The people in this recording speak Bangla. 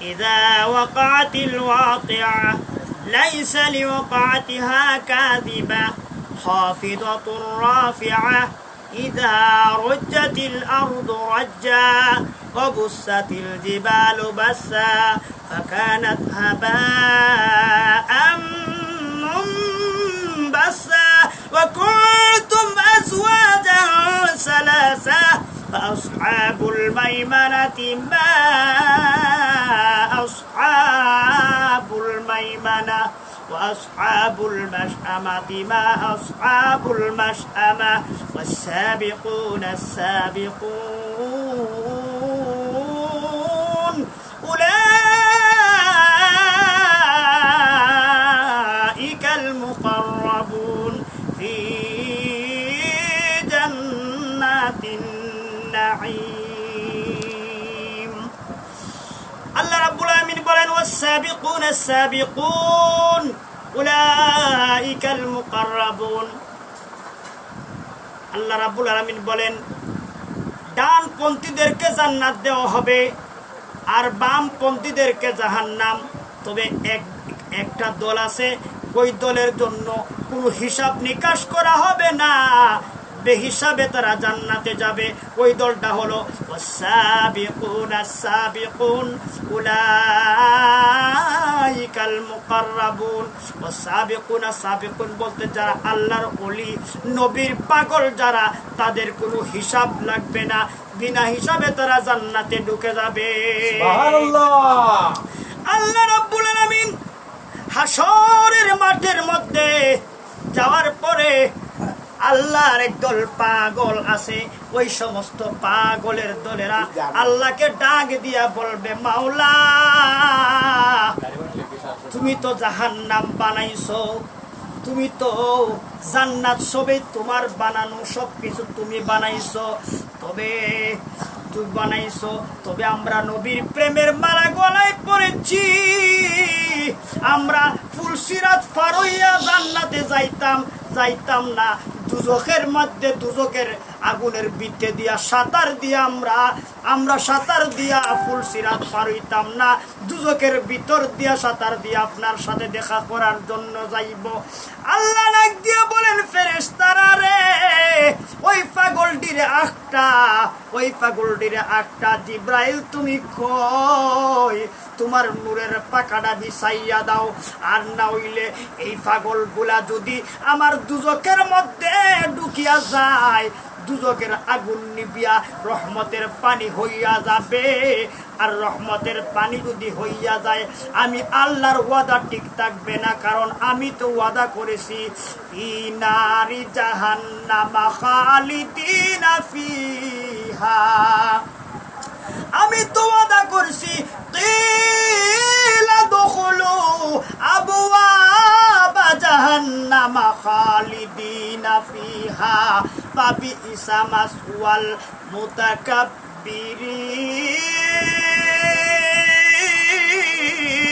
إذا وقعت الواقعة ليس لوقعتها كاذبة خافضة رافعة إذا رجت الأرض رجا وبست الجبال بسا فكانت هباء منبثا وكنتم أزواجا ثلاثا فأصحاب الميمنة ما أصحاب الميمنة وأصحاب المشأمة ما أصحاب المشأمة والسابقون السابقون أولئك المقربون في جنات النعيم الله رب العالمين بلن والسابقون السابقون أولئك المقربون আল্লাহ রাব্বুল আলামিন বলেন ডানপন্থীদেরকে জান্নাত দেওয়া হবে আর বামপন্থীদেরকে জাহান্নাম। তবে একটা দল আছে, ওই দলের জন্য কোনো হিসাব নিকাশ করা হবে না, বেহিসাবে তারা জান্নাতে যাবে। ওই দলটা হলো ওয়াসাবিকুন আস-সাবিকুন উলাইকাল মুকাররাবুন। ওয়াসাবিকুন আস-সাবিকুন বলতে যারা আল্লাহর ওলি, নবীর পাগল যারা, তাদের কোনো হিসাব লাগবে না, বিনা হিসাবে তারা জান্নাতে ঢুকে যাবে। সুবহানাল্লাহ। আল্লাহ রাব্বুল আলামিন হাশরের মাঠের মধ্যে যাওয়ার পরে আল্লাহর একদল পাগল আছে, ওই সমস্ত পাগলের দলেরা আল্লাহকে ডাক দিয়া বলবে, মাওলা তুমি তো জাহান্নাম বানাইছো, তুমি তো জান্নাত সবে তোমার বানানো, সব কিছু তুমি বানাইছো, তবে আমরা নবীর প্রেমের মালা গলায় পড়েছি, আমরা ফুলসিরাত পার হইয়া জান্নাতে যাইতাম না, দুজখের মধ্যে দুজখের আগুনের ভিতরে দিয়া সাঁতার দিয়া আমরা সাঁতার দিয়া ফুলসিরাত পার হইতাম না, দুজখের ভিতর দিয়া সাঁতার দিয়া আপনার সাথে দেখা করার জন্য যাইব। আল্লাহ ডাক দিয়া বলেন, ফেরেশতারা রে, ওই পাগলটিরে আটটা জিব্রাইল তুমি কই তোমার নূরের পাকাটা বিছাইয়া দাও, আর না হইলে এই পাগলগুলা যদি আমার দুজকের মধ্যে ঢুকিয়া যায়, দুজকের আগুন নিবিয়া রহমতের পানি হইয়া যাবে, আর রহমতের পানি যদি হইয়া যায় আমি আল্লাহর ওয়াদা ঠিক থাকবে না, কারণ আমি তো ওয়াদা করেছি ইনারি জাহান্নামা খালিদিনা ফিহা, আমি তো ওয়াদা করছি কিলা দুখুলু আবওয়াবা জাহান্নামা খালিদিনা ফিহা ফাবিইসা মাসওয়াল মুতাকাব্বিরিন।